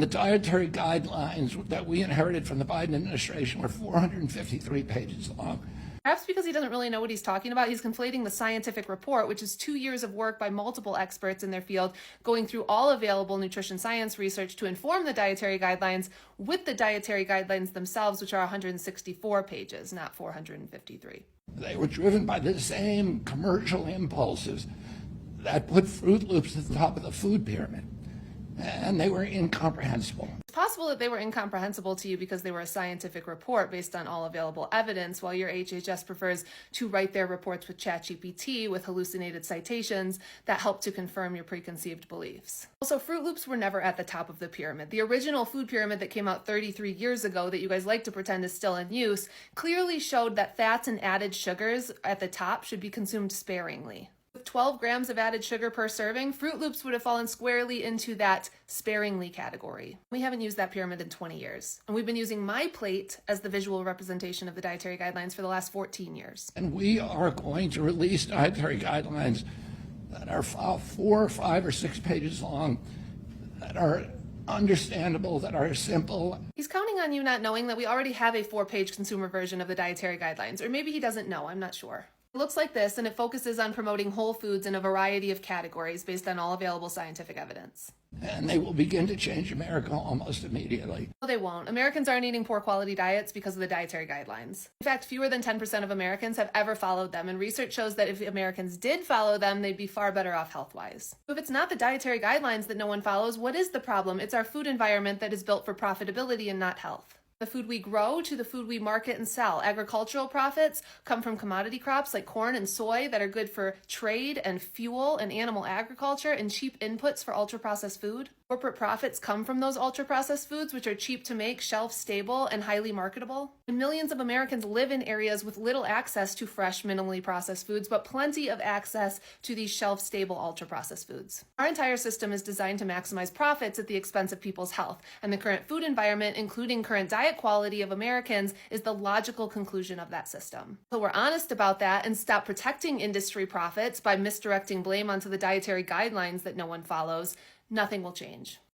The dietary guidelines that we inherited from the Biden administration were 453 pages long. Perhaps because he doesn't really know what he's talking about, he's conflating the scientific report, which is 2 years of work by multiple experts in their field, going through all available nutrition science research to inform the dietary guidelines, with the dietary guidelines themselves, which are 164 pages, not 453. They were driven by the same commercial impulses that put Fruit Loops at the top of the food pyramid, and they were incomprehensible. It's possible that they were incomprehensible to you because they were a scientific report based on all available evidence, while your HHS prefers to write their reports with ChatGPT with hallucinated citations that help to confirm your preconceived beliefs. Also, Fruit Loops were never at the top of the pyramid. The original food pyramid that came out 33 years ago that you guys like to pretend is still in use clearly showed that fats and added sugars at the top should be consumed sparingly. With 12 grams of added sugar per serving, Fruit Loops would have fallen squarely into that sparingly category. We haven't used that pyramid in 20 years, and we've been using my plate as the visual representation of the dietary guidelines for the last 14 years. And we are going to release dietary guidelines that are 4, 5, or 6 pages long, that are understandable, that are simple. He's counting on you not knowing that we already have a 4-page consumer version of the dietary guidelines, or maybe he doesn't know, I'm not sure. It looks like this, and it focuses on promoting whole foods in a variety of categories based on all available scientific evidence. And they will begin to change America almost immediately. No, they won't. Americans aren't eating poor quality diets because of the dietary guidelines. In fact, fewer than 10% of Americans have ever followed them, and research shows that if Americans did follow them, they'd be far better off health-wise. If it's not the dietary guidelines that no one follows, what is the problem? It's our food environment that is built for profitability and not health. The food we grow to the food we market and sell. Agricultural profits come from commodity crops like corn and soy that are good for trade and fuel and animal agriculture, and cheap inputs for ultra-processed food. Corporate profits come from those ultra-processed foods, which are cheap to make, shelf-stable, and highly marketable. And millions of Americans live in areas with little access to fresh, minimally processed foods, but plenty of access to these shelf-stable, ultra-processed foods. Our entire system is designed to maximize profits at the expense of people's health, and the current food environment, including current diet quality of Americans, is the logical conclusion of that system. So we're honest about that and stop protecting industry profits by misdirecting blame onto the dietary guidelines that no one follows. Nothing will change.